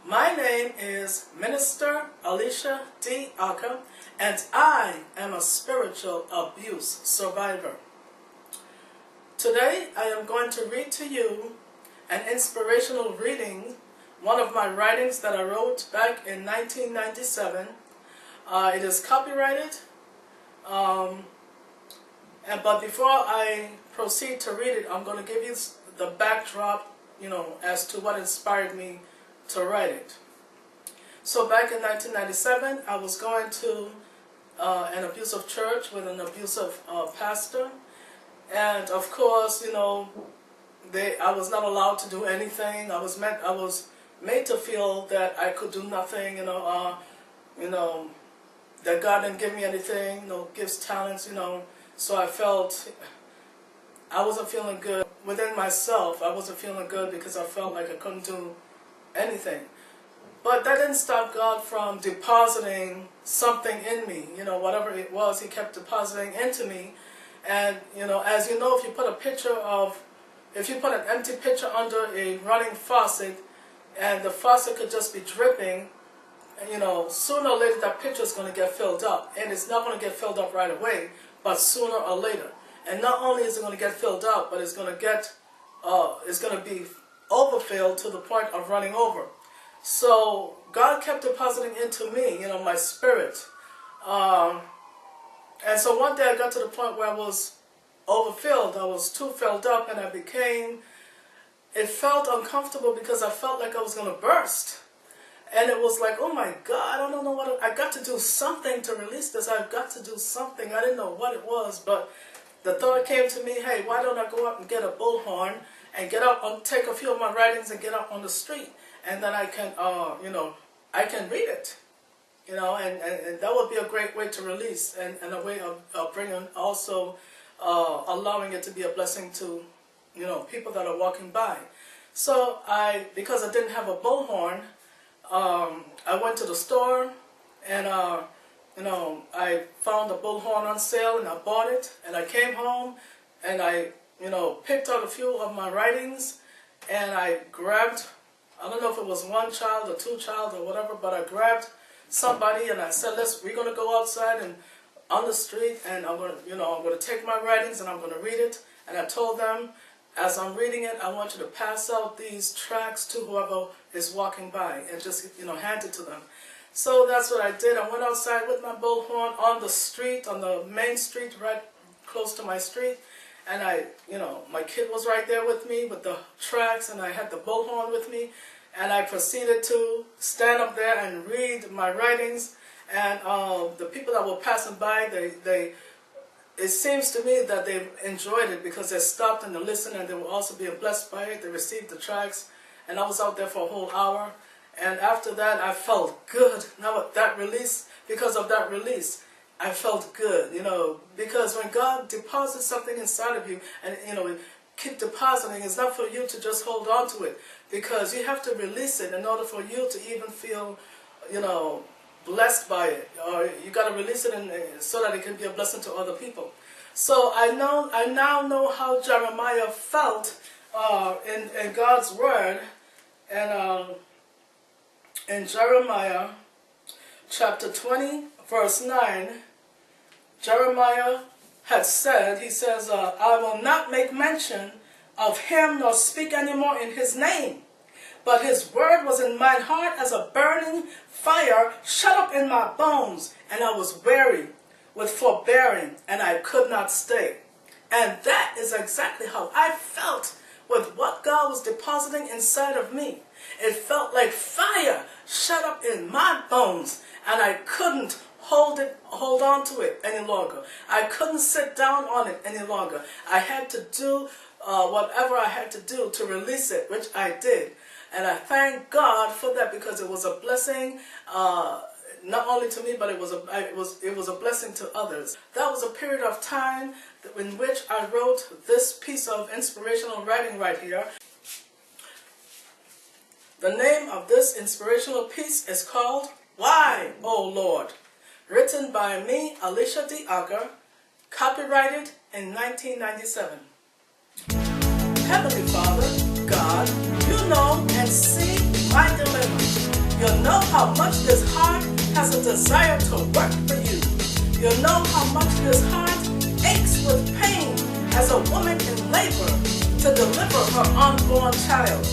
My name is Minister Alicia D. Aka, and I am a spiritual abuse survivor. Today, I am going to read to you an inspirational reading, one of my writings that I wrote back in 1997. It is copyrighted, but before I proceed to read it, I'm going to give you the backdrop, as to what inspired me to write it. So back in 1997, I was going to an abusive church with an abusive pastor, and of course, I was not allowed to do anything. I was made to feel that I could do nothing. That God didn't give me anything. Gives talents. So I felt I wasn't feeling good within myself. I wasn't feeling good because I felt like I couldn't do anything. But that didn't stop God from depositing something in me. Whatever it was, He kept depositing into me. And as you know, if you put an empty pitcher under a running faucet, and the faucet could just be dripping, sooner or later that pitcher is going to get filled up, and it's not going to get filled up right away, but sooner or later. And not only is it going to get filled up, but it's going to be overfilled to the point of running over. So God kept depositing into me, my spirit. And so one day I got to the point where I was overfilled. I was too filled up, and it felt uncomfortable because I felt like I was going to burst. And it was like, oh my God, I don't know I got to do something to release this. I've got to do something. I didn't know what it was, but the thought came to me, hey, why don't I go out and get a bullhorn and get up and take a few of my writings and get out on the street, and then I can, I can read it, and that would be a great way to release, and a way of bringing also allowing it to be a blessing to, people that are walking by. So because I didn't have a bullhorn, I went to the store, and I found a bullhorn on sale, and I bought it, and I came home, and I picked out a few of my writings, and I grabbed, I don't know if it was one child or two child or whatever, but I grabbed somebody, and I said, we're going to go outside and on the street, and I'm going to take my writings and I'm going to read it. And I told them, as I'm reading it, I want you to pass out these tracts to whoever is walking by, and just, hand it to them. So that's what I did. I went outside with my bullhorn on the street, on the main street, right close to my street. And my kid was right there with me with the tracts, and I had the bullhorn with me. And I proceeded to stand up there and read my writings. And the people that were passing by, it seems to me that they enjoyed it because they stopped and they listened, and they were also being blessed by it. They received the tracts, and I was out there for a whole hour. And after that, I felt good. Now because of that release, I felt good, because when God deposits something inside of you, and keep depositing, it's not for you to just hold on to it, because you have to release it in order for you to even feel, blessed by it, or you got to release it so that it can be a blessing to other people. So I now know how Jeremiah felt in God's word, and in Jeremiah chapter 20, verse 9, Jeremiah had said, he says, I will not make mention of him nor speak anymore in his name. But his word was in mine heart as a burning fire shut up in my bones, and I was weary with forbearing, and I could not stay. And that is exactly how I felt with what God was depositing inside of me. It felt like fire shut up in my bones, and I couldn't hold on to it any longer. I couldn't sit down on it any longer. I had to do whatever I had to do to release it, which I did. And I thank God for that, because it was a blessing, not only to me, but it was a blessing to others. That was a period of time in which I wrote this piece of inspirational writing right here. The name of this inspirational piece is called Why, O Lord? Written by me, Alicia D. Aka, copyrighted in 1997. Heavenly Father, God, you know and see my dilemma. You'll know how much this heart has a desire to work for you. You'll know how much this heart aches with pain as a woman in labor to deliver her unborn child.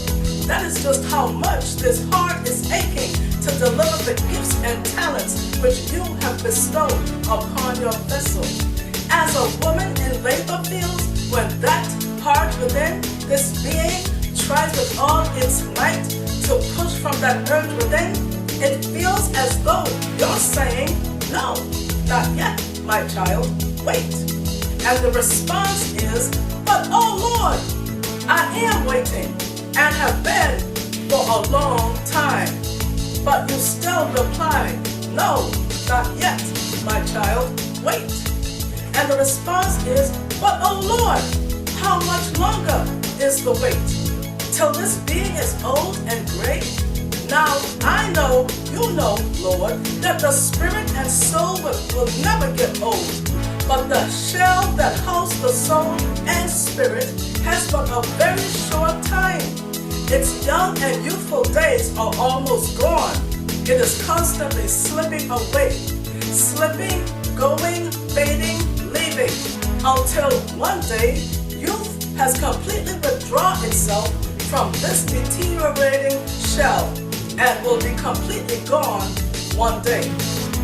That is just how much this heart is aching to deliver the gifts and talents which you have bestowed upon your vessel. As a woman in labor feels when that heart within, this being, tries with all its might to push from that urge within, it feels as though you're saying, no, not yet, my child, wait. And the response is, but oh Lord, I am waiting and have been for a long time. But you still reply, no, not yet, my child, wait. And the response is, but oh Lord, how much longer is the wait? Till this being is old and gray? Now I know, you know, Lord, that the spirit and soul will never get old. But the shell that holds the soul and spirit has but a very short time. Its young and youthful days are almost gone. It is constantly slipping away, slipping, going, fading, leaving, until one day youth has completely withdrawn itself from this deteriorating shell and will be completely gone one day.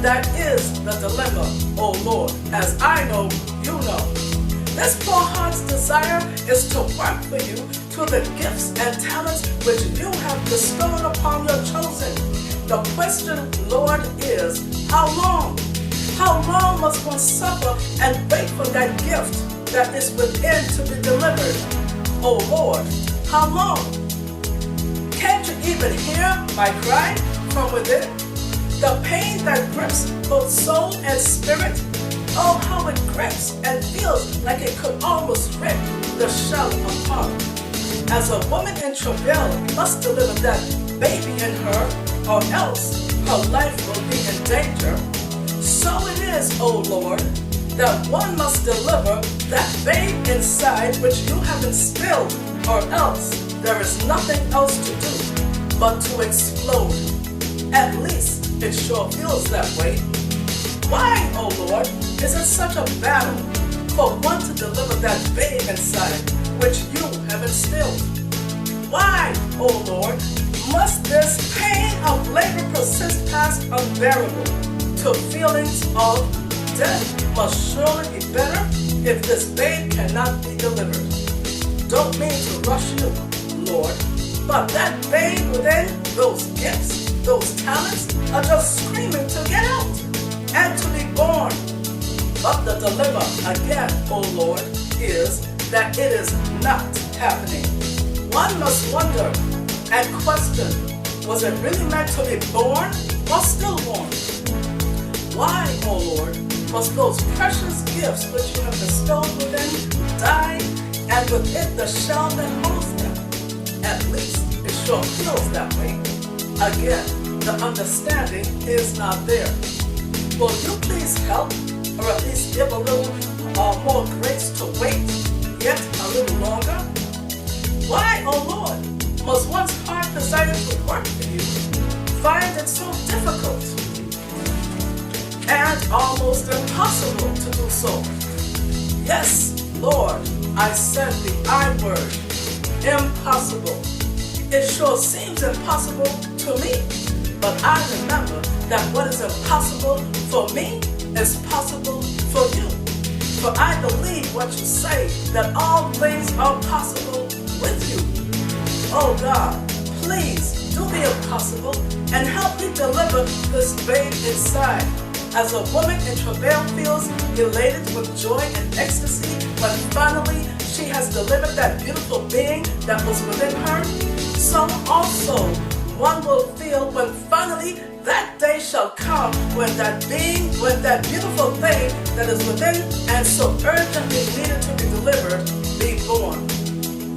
That is the dilemma, O Lord, as I know, you know. This poor heart's desire is to work for you to the gifts and talents which you have bestowed upon your chosen. The question, Lord, is how long? How long must one suffer and wait for that gift that is within to be delivered? O Lord, how long? Can't you even hear my cry from within? The pain that grips both soul and spirit, oh how it grips and feels like it could almost rip the shell apart. As a woman in travail must deliver that baby in her, or else her life will be in danger, so it is, O Lord, that one must deliver that babe inside which you have instilled, or else there is nothing else to do but to explode. At least it sure feels that way. Why, O Lord, is it such a battle for one to deliver that babe inside which you have instilled? Why, O Lord, must this pain of labor persist past unbearable to feelings of death must surely be better if this babe cannot be delivered? Don't mean to rush you, Lord, but that babe within, those gifts, those talents are just screaming to get out and to be born. But the dilemma, again, O Lord, is that it is not happening. One must wonder and question, was it really meant to be born or stillborn? Why, O Lord, must those precious gifts which you have bestowed within die, and with it the shell that holds them? At least it sure feels that way. Again, the understanding is not there. Will you please help, or at least give a little more grace to wait yet a little longer? Why, O Lord, must one's heart desire to work for you find it so difficult and almost impossible to do so? Yes, Lord, I said the I word, impossible. It sure seems impossible to me, but I remember that what is impossible for me is possible for you. For I believe what you say, that all things are possible with you. Oh God, please do the impossible and help me deliver this babe inside. As a woman in travail feels elated with joy and ecstasy when finally she has delivered that beautiful being that was within her, so also one will feel when finally that day shall come when that being, when that beautiful thing that is within and so urgently needed to be delivered, be born.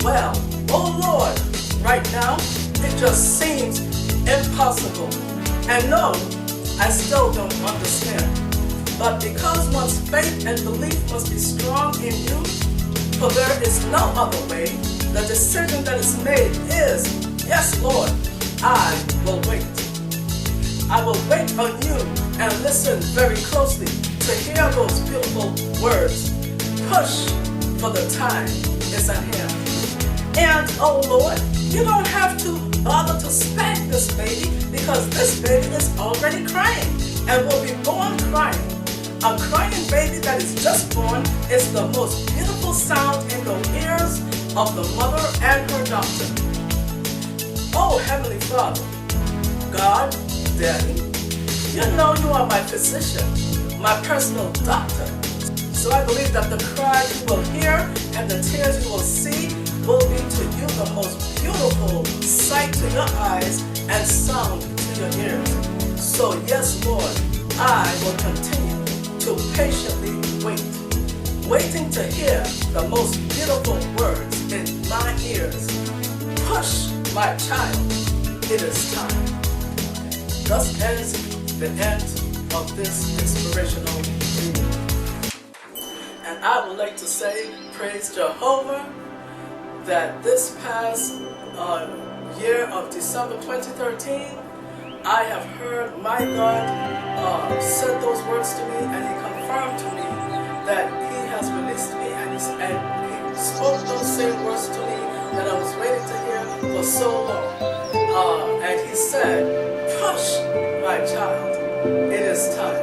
Well, oh Lord, right now it just seems impossible. And no, I still don't understand. But because one's faith and belief must be strong in you, for there is no other way, the decision that is made is, yes, Lord, I will wait. I will wait on you and listen very closely to hear those beautiful words. Push, for the time is at hand. And, oh Lord, you don't have to bother to spank this baby because this baby is already crying and will be born crying. A crying baby that is just born is the most beautiful sound in the ears of the mother and her doctor. Oh, Heavenly Father, God, Daddy, you know you are my physician, my personal doctor. So I believe that the cry you will hear and the tears you will see will be to you the most beautiful sight to your eyes and sound to your ears. So yes, Lord, I will continue to patiently wait, waiting to hear the most beautiful words in my ears. Push, my child, it is time. Thus ends the end of this inspirational reading. And I would like to say, praise Jehovah, that this past year of December 2013, I have heard my God said those words to me, and He confirmed to me that He has released me, and He spoke those same words to me that I was waiting to hear for so long. And He said, push, my child, it is time.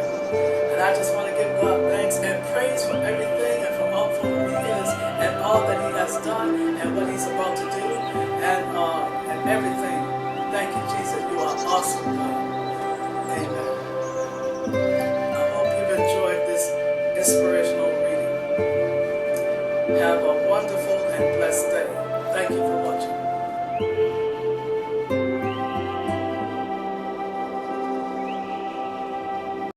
And I just want to give God thanks and praise for everything and for who He is and all that He has done and what He's about to do and everything. Thank you, Jesus. You are awesome, God. Amen. I hope you've enjoyed this inspirational reading. Have a wonderful and blessed day. Thank you for watching.